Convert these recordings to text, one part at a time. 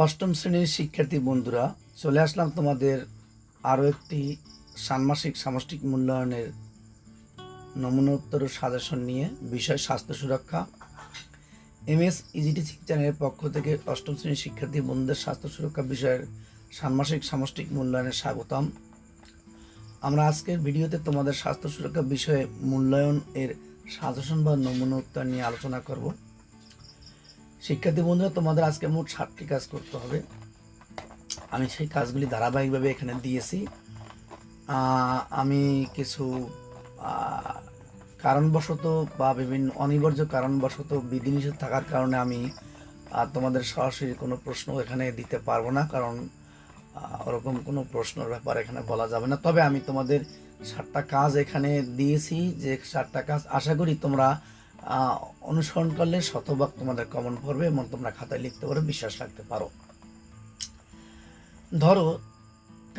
অষ্টম শ্রেণীর শিক্ষার্থী বন্ধুরা, চলে আসলাম তোমাদের আরও একটি ষান্মাসিক সামষ্টিক মূল্যায়নের নমুনোত্তর সাজেশন নিয়ে। বিষয় স্বাস্থ্য সুরক্ষা। এমএস ইজি টিচিং চ্যানেলের পক্ষ থেকে অষ্টম শ্রেণীর শিক্ষার্থী বন্ধুদের স্বাস্থ্য সুরক্ষা বিষয়ের ষান্মাসিক সামষ্টিক মূল্যায়নে স্বাগতম। আমরা আজকের ভিডিওতে তোমাদের স্বাস্থ্য সুরক্ষা বিষয়ে মূল্যায়ন এর সাজেশন বা নমুনা উত্তর নিয়ে আলোচনা করব। শিক্ষার্থী বন্ধুরা, তোমাদের আজকে মোট 7টি কাজ করতে হবে। আমি সেই কাজগুলি ধারাবাহিকভাবে এখানে দিয়েছি। আমি কিছু কারণবশত বা বিভিন্ন অনিবার্য কারণবশত বিধিনিষেধ থাকার কারণে আমি তোমাদের সরাসরি কোনো প্রশ্ন এখানে দিতে পারবো না, কারণ ওরকম কোনো প্রশ্নের ব্যাপার এখানে বলা যাবে না। তবে আমি তোমাদের 7টা কাজ এখানে দিয়েছি, যে 7টা কাজ আশা করি তোমরা অনুসরণ করলে শতভাগ তোমাদের কমন পড়বে এবং তোমরা খাতায় লিখতে পারো, বিশ্বাস রাখতে পারো। ধরো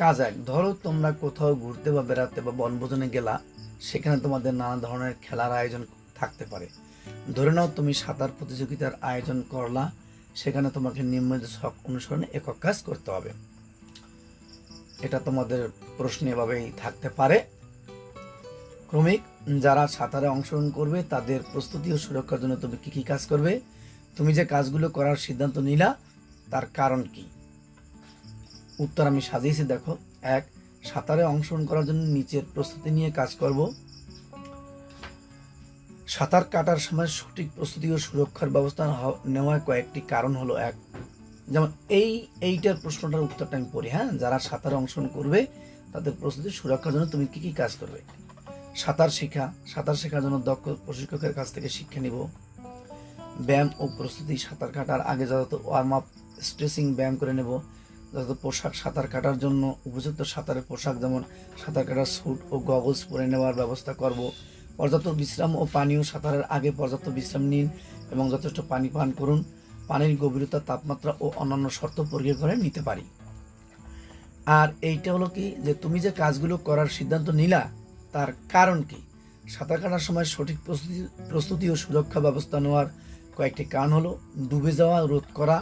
কাজ 1, ধরো তোমরা কোথাও ঘুরতে বা বেড়াতে বা বনভোজনে গেলা, সেখানে তোমাদের নানা ধরনের খেলার আয়োজন থাকতে পারে। ধরে নাও তুমি সাঁতার প্রতিযোগিতার আয়োজন করলা, সেখানে তোমাকে নিয়মিত ছক অনুসরণে একক কাজ করতে হবে। এটা তোমাদের প্রশ্ন এভাবেই থাকতে পারে। ক্রমিক, যারা সাঁতারে অংশগ্রহণ করবে তাদের প্রস্তুতি ও সুরক্ষার জন্য তুমি কি কি কাজ করবে? তুমি যে কাজগুলো করার সিদ্ধান্ত নিলা তার কারণ কি? উত্তর আমি সাজিয়েছি, দেখো। 1, সাঁতারে অংশগ্রহণ করার জন্য নিচের প্রস্তুতি নিয়ে কাজ করব। সাঁতার কাটার সময় সঠিক প্রস্তুতি ও সুরক্ষার ব্যবস্থা নেওয়ার কয়েকটি কারণ হলো। 1, যেমন এইটার প্রশ্নটার উত্তরটা আমি পড়ি। যারা সাঁতারে অংশগ্রহণ করবে তাদের প্রস্তুতি সুরক্ষার জন্য তুমি কি কি কাজ করবে? সাঁতার শেখার জন্য দক্ষ প্রশিক্ষকের কাছ থেকে শিক্ষা নিব। ব্যায়াম ও প্রস্তুতি, সাঁতার কাটার আগে যত ওয়ার্ম আপ স্ট্রেচিং ব্যায়াম করে নেব। যত পোশাক, সাঁতার কাটার জন্য উপযুক্ত সাঁতারের পোশাক, যেমন সাঁতার কাটার স্যুট ও গগলস পরে নেওয়ার ব্যবস্থা করব। পর্যাপ্ত বিশ্রাম ও পানীয়, সাঁতারের আগে পর্যাপ্ত বিশ্রাম নিন এবং যথেষ্ট পানি পান করুন। পানির গভীরতা, তাপমাত্রা ও অন্যান্য শর্ত পরীক্ষা করে নিতে পারি। আর এইটা হলো কি, যে তুমি যে কাজগুলো করার সিদ্ধান্ত নিলা তার কারণ কি? সাঁতার কাটার সময় সঠিক প্রস্তুতি ও সুরক্ষা ব্যবস্থা নেওয়ার কয়েকটি কারণ হলো: ডুবে যাওয়া রোধ করা,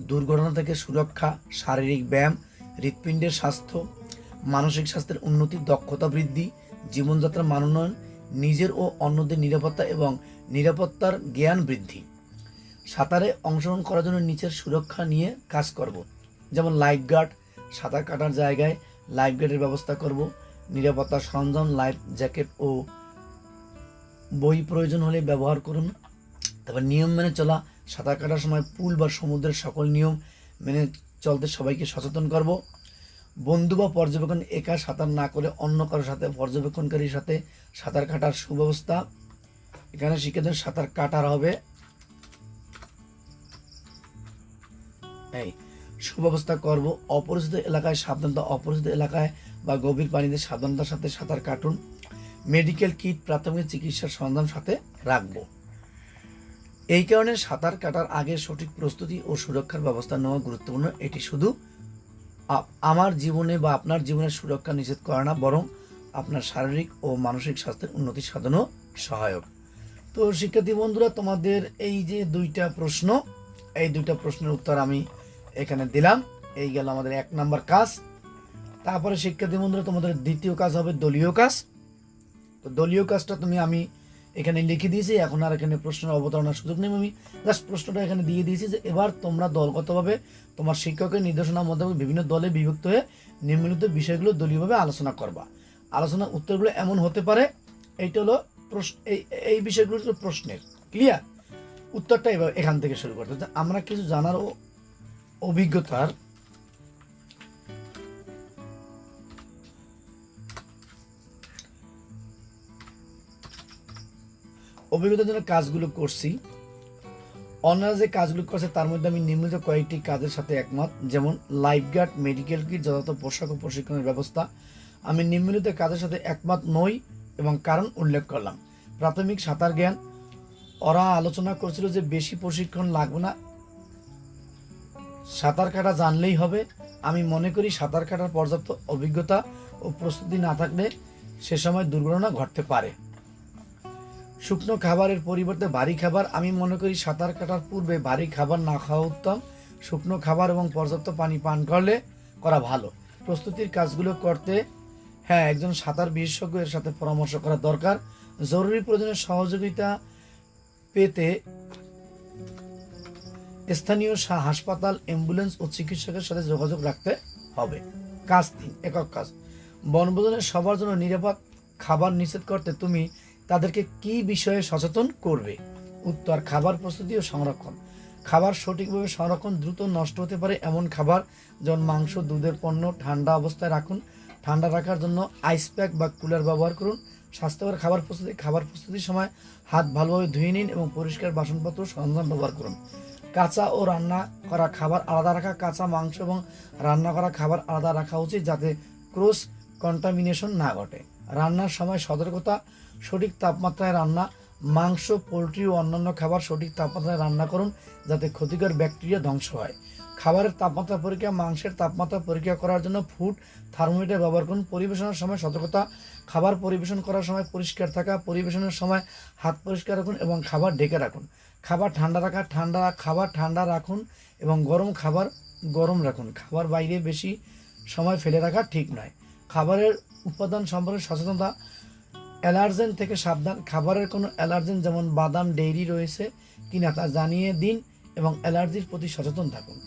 দুর্ঘটনা থেকে সুরক্ষা, শারীরিক ব্যায়াম, হৃৎপিণ্ডের স্বাস্থ্য, মানসিক স্বাস্থ্যের উন্নতি, দক্ষতা বৃদ্ধি, জীবনযাত্রার মান উন্নয়ন, নিজের ও অন্যদের নিরাপত্তা এবং নিরাপত্তার জ্ঞান বৃদ্ধি। সাঁতারে অংশগ্রহণ করার জন্য নিচের সুরক্ষা নিয়ে কাজ করব। যেমন লাইফ গার্ড, সাঁতার কাটার জায়গায় লাইফ গার্ডের ব্যবস্থা করব। নিরাপত্তা সরঞ্জাম, লাইফ জ্যাকেট ও বই প্রয়োজন হলে ব্যবহার করুন। তারপর নিয়ম মেনে চলা, সাঁতার কাটার সময় পুল বা সমুদ্রের সকল নিয়ম মেনে চলতে সবাইকে সচেতন করব। বন্ধু বা পর্যবেক্ষণ, একা সাঁতার না করে অন্য কারোর সাথে, পর্যবেক্ষণকারীর সাথে সাঁতার কাটার সুব্যবস্থা। এখানে শিক্ষার্থীদের সাঁতার কাটার হবে সুব্যবস্থা করব। অপরিচিত এলাকায় সাবধানতা, অপরিচিত এলাকায় বা গভীর পানিতে সাবধানতার সাথে সাঁতার কাটুন। মেডিকেল কিট, প্রাথমিক চিকিৎসার সরঞ্জাম সাথে রাখব। এই কারণে সাঁতার কাটার আগে সঠিক প্রস্তুতি ও সুরক্ষার ব্যবস্থা নেওয়া গুরুত্বপূর্ণ। এটি শুধু আমার জীবনে বা আপনার জীবনের সুরক্ষা নিশ্চিত করে না, বরং আপনার শারীরিক ও মানসিক স্বাস্থ্যের উন্নতি সাধনও সহায়ক। তো শিক্ষার্থী বন্ধুরা, তোমাদের এই যে 2টা প্রশ্ন, এই 2টা প্রশ্নের উত্তর আমি এখানে দিলাম। এই গেল আমাদের 1 নম্বর কাজ। তারপরে শিক্ষার্থী বন্ধুরা, তোমাদের দ্বিতীয় কাজ হবে দলীয় কাজ। তো দলীয় কাজটা আমি এখানে লিখে দিয়েছি, এখন আর এখানে প্রশ্নের অবতারণার সুযোগ নেই। আমি জাস্ট প্রশ্নটা এখানে দিয়ে দিয়েছি যে এবার তোমরা দলগতভাবে তোমার শিক্ষকের নির্দেশনা মোতাবেক বিভিন্ন দলে বিভক্ত হয়ে নিম্নলিখিত বিষয়গুলো দলীয়ভাবে আলোচনা করবা। আলোচনার উত্তরগুলো এমন হতে পারে, এইটা হলো প্রশ্ন, এই বিষয়গুলো হলো প্রশ্নের। ক্লিয়ার? উত্তরটা এবার এখান থেকে শুরু করতে আমরা কিছু জানার ও অভিজ্ঞতার জন্য কাজগুলো করছি। অন্যরা যে কাজগুলো করছে তার মধ্যে আমি নিম্নলিখিত কয়েকটি কাজের সাথে একমত। যেমন লাইফ গার্ড, মেডিকেল কিট, যথাযথ পোশাক ও প্রশিক্ষণের ব্যবস্থা। আমি নিম্নলিখিত কাজের সাথে একমত নই এবং কারণ উল্লেখ করলাম। প্রাথমিক সাঁতার জ্ঞান, ওরা আলোচনা করছিল যে বেশি প্রশিক্ষণ লাগবে না, সাঁতার কাটা জানলেই হবে। আমি মনে করি সাঁতার কাটার পর্যাপ্ত অভিজ্ঞতা ও প্রস্তুতি না থাকলে সে সময় দুর্ঘটনা ঘটতে পারে। শুকনো খাবারের পরিবর্তে ভারী খাবার, আমি মনে করি সাঁতার কাটার পূর্বে ভারী খাবার না খাওয়া উত্তম। শুকনো খাবার এবং পর্যাপ্ত পানি পান করা ভালো। প্রস্তুতির কাজগুলো করতে হ্যাঁ একজন সাঁতার বিশেষজ্ঞ এর সাথে পরামর্শ করা দরকার। জরুরি প্রয়োজনে সহযোগিতা পেতে স্থানীয় হাসপাতাল, অ্যাম্বুলেন্স ও চিকিৎসকের সাথে যোগাযোগ রাখতে হবে। কাজ 3, একক কাজ। বনভোজনে সবার জন্য নিরাপদ খাবার নিশ্চিত করতে তুমি তাদেরকে কি বিষয়ে সচেতন করবে? উত্তর, খাবার প্রস্তুতি ও সংরক্ষণ। খাবার সঠিকভাবে সংরক্ষণ। দ্রুত নষ্ট হতে পারে এমন খাবার যেমন মাংস, দুধের পণ্য ঠান্ডা অবস্থায় রাখুন। ঠান্ডা রাখার জন্য আইস প্যাক বা কুলার ব্যবহার করুন। স্বাস্থ্যকর খাবার প্রস্তুতি। খাবার প্রস্তুতির সময় হাত ভালোভাবে ধুয়ে নিন এবং পরিষ্কার বাসনপত্র সরঞ্জাম ব্যবহার করুন। কাঁচা ও রান্না করা খাবার আলাদা রাখা। কাঁচা মাংস এবং রান্না করা খাবার আলাদা রাখা উচিত যাতে ক্রস কন্টামিনেশন না ঘটে। রান্নার সময় সতর্কতা। সঠিক তাপমাত্রায় রান্না। মাংস, পোলট্রি ও অন্যান্য খাবার সঠিক তাপমাত্রায় রান্না করুন যাতে ক্ষতিকর ব্যাকটেরিয়া ধ্বংস হয়। খাবারের তাপমাত্রা পরীক্ষা। মাংসের তাপমাত্রা পরীক্ষা করার জন্য ফুড থার্মোমিটার ব্যবহার করুন। পরিবেশনের সময় সতর্কতা। খাবার পরিবেশন করার সময় পরিষ্কার থাকা। পরিবেশনের সময় হাত পরিষ্কার রাখুন এবং খাবার ঢেকে রাখুন। খাবার ঠান্ডা রাখা। খাবার ঠান্ডা রাখুন এবং গরম খাবার গরম রাখুন। খাবার বাইরে বেশি সময় ফেলে রাখা ঠিক নয়। খাবারের উপাদান সম্পর্কে সচেতনতা। অ্যালার্জেন থেকে সাবধান। খাবারের কোনো অ্যালার্জেন যেমন বাদাম, ডেইরি রয়েছে কিনা তা জানিয়ে দিন এবং অ্যালার্জির প্রতি সচেতন থাকুন।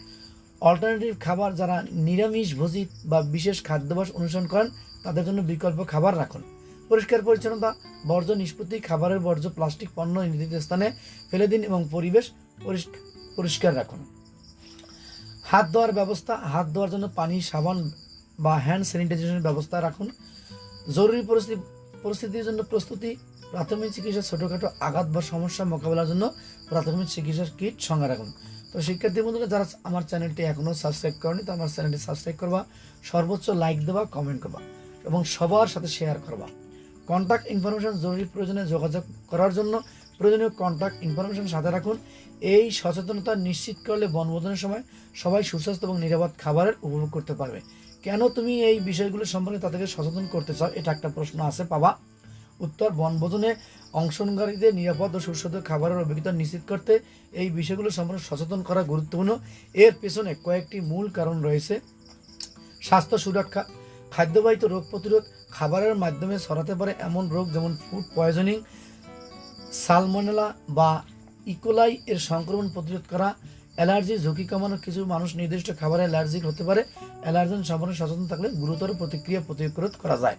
অল্টারনেটিভ খাবার। যারা নিরামিষভোজী বা বিশেষ খাদ্যাভ্যাস অনুসরণ করেন তাদের জন্য বিকল্প খাবার রাখুন। পরিষ্কার পরিচ্ছন্নতা। বর্জ্য নিষ্পত্তি। খাবারের বর্জ্য প্লাস্টিক পণ্য নির্দিষ্ট স্থানে ফেলে দিন এবং পরিবেশ পরিষ্কার রাখুন। হাত ধোয়ার ব্যবস্থা। হাত ধোয়ার জন্য পানি, সাবান বা হ্যান্ড স্যানিটাইজেশনের ব্যবস্থা রাখুন। জরুরি পরিস্থিতির জন্য প্রস্তুতি। প্রাথমিক চিকিৎসা। ছোটোখাটো আঘাত বা সমস্যা মোকাবেলার জন্য প্রাথমিক চিকিৎসার কিট সঙ্গে রাখুন। তো শিক্ষার্থী বন্ধুরা, যারা আমার চ্যানেলটি এখনও সাবস্ক্রাইব করেনি তো আমার চ্যানেলটি সাবস্ক্রাইব করবা, সর্বোচ্চ লাইক দেবা, কমেন্ট করবা এবং সবার সাথে শেয়ার করবা। Contact information. জরুরি প্রয়োজনে যোগাযোগ করার জন্য প্রয়োজনীয় কন্ট্যাক্ট ইনফরমেশন সাথে রাখুন। এই সচেতনতা নিশ্চিত করলে বনভোজনের সময় সবাই সুস্বাস্থ্য এবং নিরাপদ খাবারের উপভোগ করতে পারবে। কেন তুমি এই বিষয়গুলো সম্পর্কে তাদেরকে সচেতন করতে চাও, এটা একটা প্রশ্ন আছে পাবা। উত্তর, বনভোজনে অংশগ্রহণকারীদের নিরাপদ ও সুস্বাদু খাবারের অভিজ্ঞতা নিশ্চিত করতে এই বিষয়গুলো সম্পর্কে সচেতন করা গুরুত্বপূর্ণ। এর পেছনে কয়েকটি মূল কারণ রয়েছে। স্বাস্থ্য সুরক্ষা। খাদ্যবাহিত রোগ প্রতিরোধ। খাবারের মাধ্যমে ছড়াতে পারে এমন রোগ যেমন ফুড পয়জনিং, সালমোনেলা বা ইকোলাই এর সংক্রমণ প্রতিরোধ করা। অ্যালার্জির ঝুঁকি কমানো। কিছু মানুষ নির্দিষ্ট খাবারে অ্যালার্জিক হতে পারে। অ্যালার্জেন সম্পর্কে সচেতন থাকলে গুরুতর প্রতিক্রিয়া প্রতিরোধ করা যায়।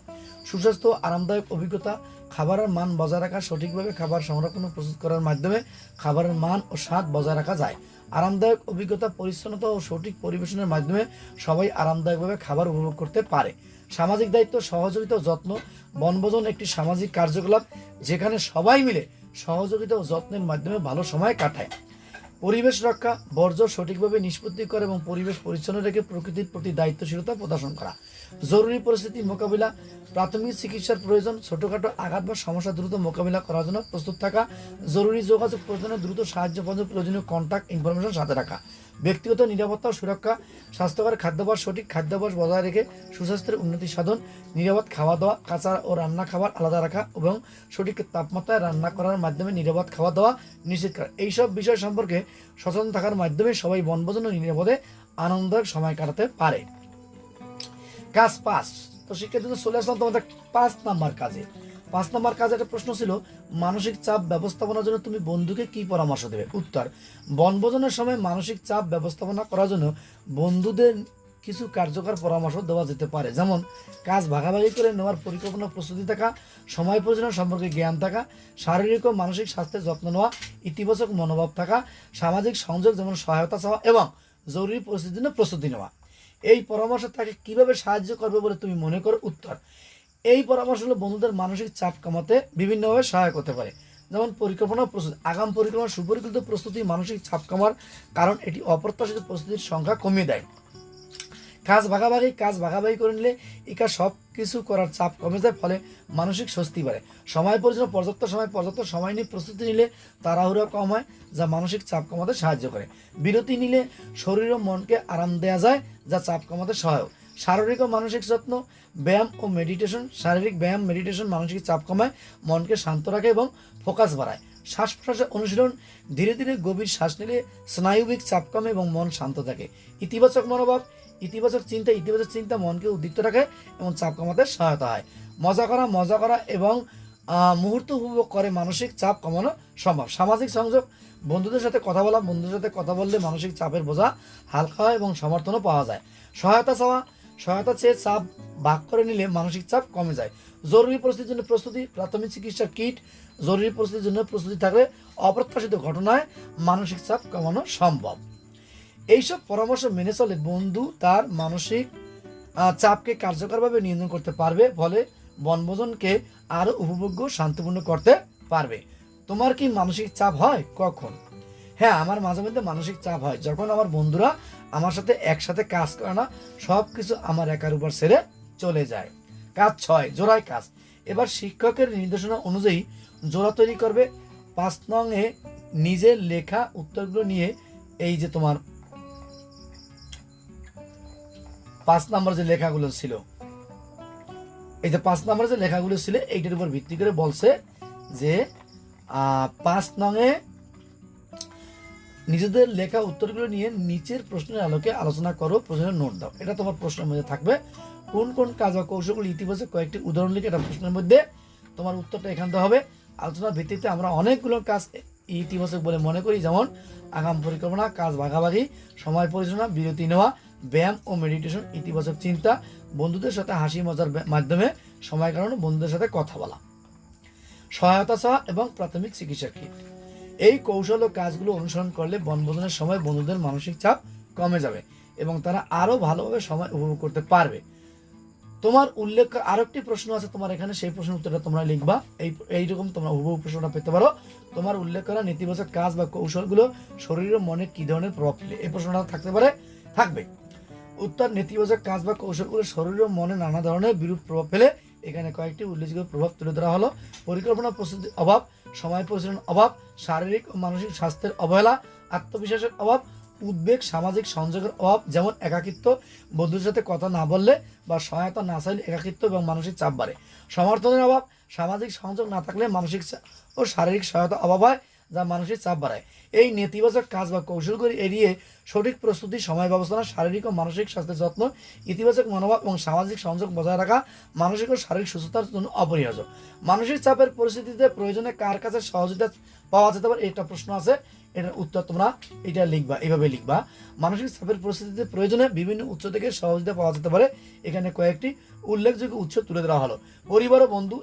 সুস্বাস্থ্য আরামদায়ক অভিজ্ঞতা। খাবারের মান বজায় রাখা। সঠিকভাবে খাবার সংরক্ষণ ও প্রস্তুত করার মাধ্যমে খাবারের মান ও স্বাদ বজায় রাখা যায়। আরামদায়ক অভিজ্ঞতা। পরিচ্ছন্নতা ও সঠিক পরিবেশনের মাধ্যমে সবাই আরামদায়কভাবে খাবার উপভোগ করতে পারে। সামাজিক দায়িত্ব, সহযোগিতা ও যত্ন। বনভোজন একটি সামাজিক কার্যকলাপ যেখানে সবাই মিলে সহযোগিতা ও যত্নের মাধ্যমে ভালো সময় কাটায়। পরিবেশ রক্ষা। বর্জ্য সঠিকভাবে নিষ্পত্তি করা এবং পরিবেশ পরিচ্ছন্ন রেখে প্রকৃতির প্রতি দায়িত্বশীলতা প্রদর্শন করা। জরুরি পরিস্থিতি মোকাবিলা। প্রাথমিক চিকিৎসার প্রয়োজন। ছোটোখাটো আঘাত বা সমস্যা দ্রুত মোকাবিলা করার জন্য প্রস্তুত থাকা। জরুরি যোগাযোগ প্রয়োজনে দ্রুত সাহায্য পর্যন্ত প্রয়োজনীয় কন্ট্যাক্ট ইনফরমেশন সাথে রাখা। ব্যক্তিগত নিরাপত্তা ও সুরক্ষা। স্বাস্থ্যকর খাদ্যাভ্যাস। সঠিক খাদ্যাভ্যাস বজায় রেখে সুস্বাস্থ্যের উন্নতি সাধন। নিরাপদ খাওয়া দাওয়া। কাঁচা ও রান্না খাবার আলাদা রাখা এবং সঠিক তাপমাত্রায় রান্না করার মাধ্যমে নিরাপদ খাওয়া দাওয়া নিশ্চিত করা। এইসব বিষয় সম্পর্কে সচেতন থাকার মাধ্যমে সবাই বনভোজন ও নিরাপদে আনন্দদায়ক সময় কাটাতে পারে। কাজ 5। তো শিক্ষার্থীদের চলে আসলাম তোমাদের 5 নাম্বার কাজে। 5 নাম্বার কাজে একটা প্রশ্ন ছিল, মানসিক চাপ ব্যবস্থাপনার জন্য তুমি বন্ধুকে কি পরামর্শ দেবে? উত্তর, বনভোজনের সময় মানসিক চাপ ব্যবস্থাপনা করার জন্য বন্ধুদের কিছু কার্যকর পরামর্শ দেওয়া যেতে পারে, যেমন কাজ ভাগাভাগি করে নেওয়ার পরিকল্পনা প্রস্তুতি থাকা, সময় পরিচালনা সম্পর্কে জ্ঞান থাকা, শারীরিক ও মানসিক স্বাস্থ্যের যত্ন নেওয়া, ইতিবাচক মনোভাব থাকা, সামাজিক সংযোগ যেমন সহায়তা চাওয়া এবং জরুরি পরিস্থিতির জন্য প্রস্তুতি নেওয়া। এই পরামর্শ তাকে কিভাবে সাহায্য করবে বলে তুমি মনে করো? উত্তর, এই পরামর্শগুলো বন্ধুদের মানসিক চাপ কমাতে বিভিন্নভাবে সহায়ক হতে পারে, যেমন পরিকল্পনা প্রস্তুতি। আগাম পরিকল্পনা সুপরিকল্পিত প্রস্তুতি মানসিক চাপ কমার কারণ এটি অপ্রত্যাশিত প্রস্তুতির সংখ্যা কমিয়ে দেয়। কাজ ভাগাভাগি করে নিলে একা সব কিছু করার চাপ কমে যায়, ফলে মানসিক স্বস্তি বাড়ে। সময় পরিচালনা পর্যাপ্ত সময় নিয়ে প্রস্তুতি নিলে তাড়াহুড়া কম হয়, যা মানসিক চাপ কমাতে সাহায্য করে। বিরতি নিলে শরীর ও মনকে আরাম দেওয়া যায়, যা চাপ কমাতে সহায়ক। শারীরিক ও মানসিক যত্ন, ব্যায়াম ও মেডিটেশন। শারীরিক ব্যায়াম মেডিটেশন মানসিক চাপ কমায়, মনকে শান্ত রাখে এবং ফোকাস বাড়ায়। শ্বাস প্রশ্বাসের অনুশীলন, ধীরে ধীরে গভীর শ্বাস নিলে স্নায়ুবিক চাপ কমে এবং মন শান্ত থাকে। ইতিবাচক মনোভাব, ইতিবাচক চিন্তা মনকে উদ্দীপ্ত রাখে এবং চাপ কমাতে সহায়তা হয়। মজা করা এবং মুহূর্ত উপভোগ করে মানসিক চাপ কমানো সম্ভব। সামাজিক সংযোগ, বন্ধুদের সাথে কথা বললে মানসিক চাপের বোঝা হালকা হয় এবং সমর্থনও পাওয়া যায়। সহায়তা চেয়ে চাপ ভাগ করে নিলে মানসিক চাপ কমে যায়। জরুরি পরিস্থিতির জন্য প্রস্তুতি, প্রাথমিক চিকিৎসার কিট, জরুরি পরিস্থিতির জন্য প্রস্তুতি থাকলে অপ্রত্যাশিত ঘটনায় মানসিক চাপ কমানো সম্ভব। এইসব পরামর্শ মেনে চলে বন্ধু তার মানসিক চাপকে কার্যকরভাবে নিয়ন্ত্রণ করতে পারবে, ফলে বনভোজনকে আরো উপভোগ্য শান্তিপূর্ণ করতে পারবে। তোমার কি মানসিক চাপ হয় কখন? হ্যাঁ, আমার মাঝে মধ্যে মানসিক চাপ হয় যখন আমার বন্ধুরা আমার সাথে একসাথে কাজ করে না, সব কিছু আমার একার উপর ছেড়ে চলে যায়। কাজ 6, জোড়ায় কাজ। এবার শিক্ষকের নির্দেশনা অনুযায়ী জোড়া তৈরি করবে। 5 নং এ নিজের লেখা উত্তরগুলো নিয়ে এই যে তোমার 5 নম্বর যে লেখাগুলো ছিল, এই যে 5 নম্বর যে লেখাগুলো ছিল এইটার উপর ভিত্তি করে বলছে যে 5 নং এ নিজেদের লেখা উত্তরগুলো নিয়ে নিচের প্রশ্নের আলোকে আলোচনা করো, প্রশ্নের নোট দাও। এটা তোমার প্রশ্নের মধ্যে থাকবে। কোন কোন কাজ বা কৌশলগুলো ইতিবাচক কয়েকটি উদাহরণ লিখে এটা প্রশ্নের মধ্যে তোমার উত্তরটা এখান থেকে হবে। আলোচনার ভিত্তিতে আমরা অনেকগুলো কাজ ইতিবাচক বলে মনে করি, যেমন আগাম পরিকল্পনা, কাজ ভাগাভাগি, সময় পরিচালনা, বিরতি নেওয়া, ব্যায়াম ও মেডিটেশন, ইতিবাচক চিন্তা, বন্ধুদের সাথে হাসি মজার মাধ্যমে সময় কাটানো, বন্ধুদের সাথে কথা বলা, সহায়তা চাওয়া এবং প্রাথমিক চিকিৎসা কিট। এই কৌশল ও কাজগুলো অনুসরণ করলে বনভোজনের সময় বন্ধুদের মানসিক চাপ কমে যাবে এবং তারা আরো ভালোভাবে সময় উপভোগ করতে পারবে। তোমার উল্লেখ আরো একটি প্রশ্ন আছে তোমার এখানে, সেই প্রশ্নের উত্তরটা তোমরা লিখবা। এইরকম তোমরা হুবহু প্রশ্নটা পেতে পারো। তোমার উল্লেখ করা নেতিবাচক কাজ বা কৌশলগুলো শরীর ও মনে কি ধরনের প্রভাব ফেলে, এই প্রশ্নটা থাকবে। উত্তর: নেতিবাচক কাজ বা কৌশলগুলো শরীর ও মনে নানা ধরনের বিরূপ প্রভাব ফেলে। এখানে কয়েকটি উল্লেখযোগ্য প্রভাব তুলে ধরা হলো: পরিকল্পনা প্রস্তুতির অভাব, সময় পরিচালনার অভাব, শারীরিক ও মানসিক স্বাস্থ্যের অবহেলা, আত্মবিশ্বাসের অভাব, উদ্বেগ, সামাজিক সংযোগের অভাব যেমন একাকিত্ব, বন্ধুদের সাথে কথা না বললে বা সহায়তা না চাইলে একাকিত্ব এবং মানসিক চাপ বাড়ে। সমর্থনের অভাব, সামাজিক সংযোগ না থাকলে মানসিক ও শারীরিক সহায়তা অভাব হয়, যা মানসিক চাপ বাড়ায়। এই নেতিবাচক কাজ বা কৌশলগুলি এড়িয়ে সঠিক প্রস্তুতি, সময় ব্যবস্থাপনা, শারীরিক ও মানসিক স্বাস্থ্যের যত্ন, ইতিবাচক মনোভাব এবং সামাজিক সংযোগ বজায় রাখা মানসিক ও শারীরিক সুস্থতার জন্য অপরিহার্য। মানসিক চাপের পরিস্থিতিতে প্রয়োজনে কার কাছে সহযোগিতা পাওয়া যেতে পারে, এটা প্রশ্ন আছে, এটার উত্তর তোমরা এটা লিখবা, এইভাবে লিখবা। মানসিক চাপের পরিস্থিতিতে প্রয়োজনে বিভিন্ন উৎস থেকে সহযোগিতা পাওয়া যেতে পারে। এখানে কয়েকটি উল্লেখযোগ্য উৎস তুলে ধরা হলো: পরিবার ও বন্ধু,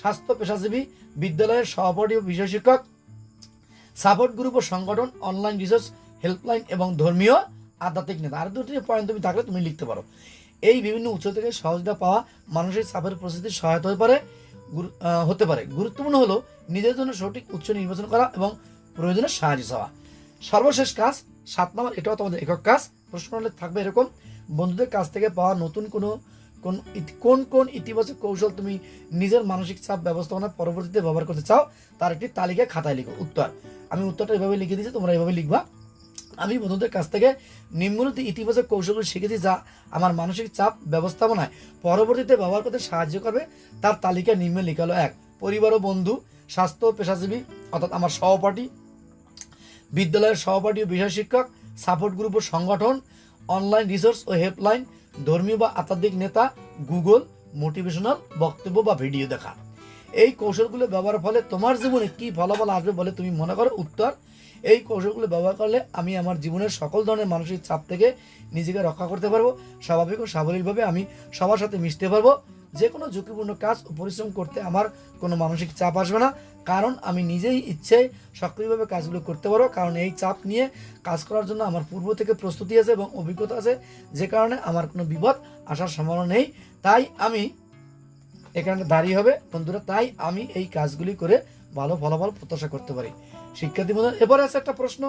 স্বাস্থ্য পেশাজীবী, বিদ্যালয়ের সহপাঠী ও বিষয় শিক্ষক, সাপোর্ট গ্রুপ ও সংগঠন, অনলাইন রিসোর্স, হেল্পলাইন এবং ধর্মীয় আধ্যাত্মিক নেতা। আর দুটি পয়েন্ট তুমি থাকলে তুমি লিখতে পারো। এই বিভিন্ন উৎস থেকে সহযোগিতা পাওয়া মানসিক চাপের পরিস্থিতির সহায়তা হতে পারে। গুরুত্বপূর্ণ হলো নিজের জন্য সঠিক উৎস নির্বাচন করা এবং প্রয়োজনে সাহায্য চাওয়া। সর্বশেষ কাজ 7 নম্বর, এটাও তোমাদের একক কাজ। প্রশ্ন থাকবে এরকম: বন্ধুদের কাছ থেকে পাওয়া নতুন কোন ইতিবাচক কৌশল তুমি নিজের মানসিক চাপ ব্যবস্থাপনা পরবর্তীতে ব্যবহার করতে চাও, তার একটি তালিকা খাতায় লিখো। উত্তর: আমি উত্তরটা এভাবে লিখে দিয়েছি, তোমরা এভাবে লিখবা। আমি বন্ধুদের কাছ থেকে নিম্নলিখিত ইতিবাচক কৌশলগুলো শিখেছি যা আমার মানসিক চাপ ব্যবস্থাপনায় পরবর্তীতে ব্যবহার করতে সাহায্য করবে। তার তালিকা নিম্নে লেখা হলো: 1. পরিবার ও বন্ধু, স্বাস্থ্য পেশাজীবী অর্থাৎ আমার সহপাঠী, বিদ্যালয়ের সহপাঠী ও বিষয় শিক্ষক, সাপোর্ট গ্রুপ ও সংগঠন, অনলাইন রিসোর্স ও হেল্পলাইন, ধর্মীয় বা আধ্যাত্মিক নেতা, গুগল, মোটিভেশনাল বক্তব্য বা ভিডিও দেখা। এই কৌশলগুলো ব্যবহারের ফলে তোমার জীবনে কি ফলাফল আসবে বলে তুমি মনে করো? উত্তর: এই কৌশলগুলো ব্যবহার করলে আমি আমার জীবনের সকল ধরনের মানসিক চাপ থেকে নিজেকে রক্ষা করতে পারবো। স্বাভাবিক ও সাবলীলভাবে আমি সবার সাথে মিশতে পারবো। যে কোনো ঝুঁকিপূর্ণ কাজ ও পরিশ্রম করতে আমার কোনো মানসিক চাপ আসবে না, কারণ আমি নিজেই ইচ্ছায় সক্রিয়ভাবে কাজগুলো করতে পারবো। কারণ এই চাপ নিয়ে কাজ করার জন্য আমার পূর্ব থেকে প্রস্তুতি আছে এবং অভিজ্ঞতা আছে, যে কারণে আমার কোনো বিপদ আসার সম্ভাবনা নেই। তাই আমি এখানে দাঁড়িয়ে হবে বন্ধুরা, তাই আমি এই কাজগুলি করে ভালো ফলাফল প্রত্যাশা করতে পারি। শিক্ষার্থী বন্ধুরা, এবারে আছে একটা প্রশ্ন: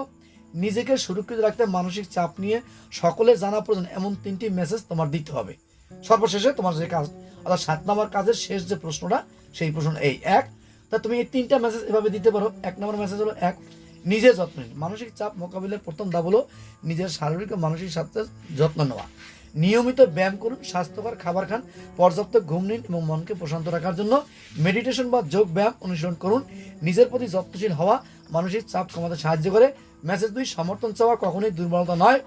নিজেকে সুরক্ষিত রাখতে মানসিক চাপ নিয়ে সকলে জানা প্রয়োজন এমন 3টি মেসেজ তোমার দিতে হবে। সর্বশেষে তোমার যে কাজ অর্থাৎ 7 নম্বর কাজের শেষ যে প্রশ্নটা, সেই প্রশ্ন এই 1। তা তুমি এই 3টা মেসেজ এভাবে দিতে পারো। 1 নম্বর মেসেজ হলো: 1. নিজের যত্ন নিন। মানসিক চাপ মোকাবিলার প্রথম ধাপ হলো নিজের শারীরিক ও মানসিক স্বাস্থ্যের যত্ন নেওয়া। নিয়মিত ব্যায়াম করুন, স্বাস্থ্যকর খাবার খান, পর্যাপ্ত ঘুম নিন এবং মনকে প্রশান্ত রাখার জন্য মেডিটেশন বা যোগ ব্যায়াম অনুসরণ করুন। নিজের প্রতি যত্নশীল হওয়া মানসিক চাপ কমাতে সাহায্য করে। মেসেজ 2, সমর্থন চাওয়া কখনোই দুর্বলতা নয়।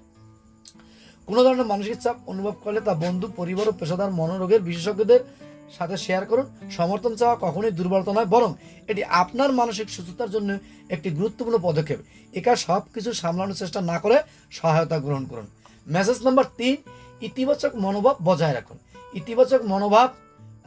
কোনো ধরনের মানসিক চাপ অনুভব করলে তা বন্ধু, পরিবার ও পেশাদার মনোরোগের বিশেষজ্ঞদের সাথে শেয়ার করুন। সমর্থন চাওয়া কখনোই দুর্বলতা নয়, বরং এটি আপনার মানসিক সুস্থতার জন্য একটি গুরুত্বপূর্ণ পদক্ষেপ। একা সব কিছু সামলানোর চেষ্টা না করে সহায়তা গ্রহণ করুন। মেসেজ নাম্বার 3, ইতিবাচক মনোভাব বজায় রাখুন। ইতিবাচক মনোভাব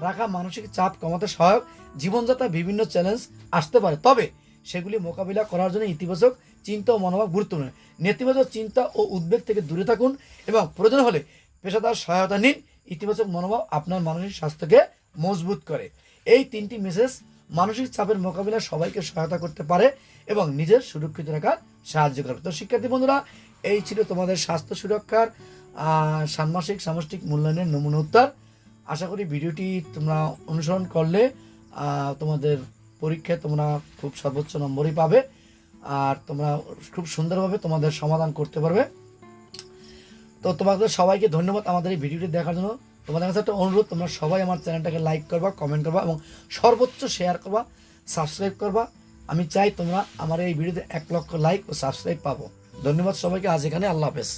রাখা মানসিক চাপ কমাতে সহায়ক। জীবনযাত্রায় বিভিন্ন চ্যালেঞ্জ আসতে পারে, তবে সেগুলি মোকাবিলা করার জন্য ইতিবাচক চিন্তা ও মনোভাব গুরুত্বপূর্ণ। নেতিবাচক চিন্তা ও উদ্বেগ থেকে দূরে থাকুন এবং প্রয়োজন হলে পেশাদার সহায়তা নিন। ইতিবাচক মনোভাব আপনার মানসিক স্বাস্থ্যকে মজবুত করে। এই 3টি মেসেজ মানসিক চাপের মোকাবিলায় সবাইকে সহায়তা করতে পারে এবং নিজের সুরক্ষিত রাখার সাহায্য করবে। তো শিক্ষার্থী বন্ধুরা, এই ছিল তোমাদের স্বাস্থ্য সুরক্ষার ষান্মাসিক সামষ্টিক মূল্যায়নের নমুনা উত্তর। আশা করি ভিডিওটি তোমরা অনুসরণ করলে তোমাদের পরীক্ষায় তোমরা খুব সর্বোচ্চ নম্বরই পাবে আর তোমরা খুব সুন্দরভাবে তোমাদের সমাধান করতে পারবে। তো তোমাদের সবাইকে ধন্যবাদ আমাদের এই ভিডিওটি দেখার জন্য। তোমাদের কাছে একটা অনুরোধ, তোমরা সবাই আমার চ্যানেলটাকে লাইক করবা, কমেন্ট করবা এবং সর্বোচ্চ শেয়ার করবা, সাবস্ক্রাইব করবা। আমি চাই তোমরা আমার এই ভিডিওতে 1 লক্ষ লাইক ও সাবস্ক্রাইব পাবো। ধন্যবাদ সবাইকে। আজ এখানে, আল্লাহ হাফেজ।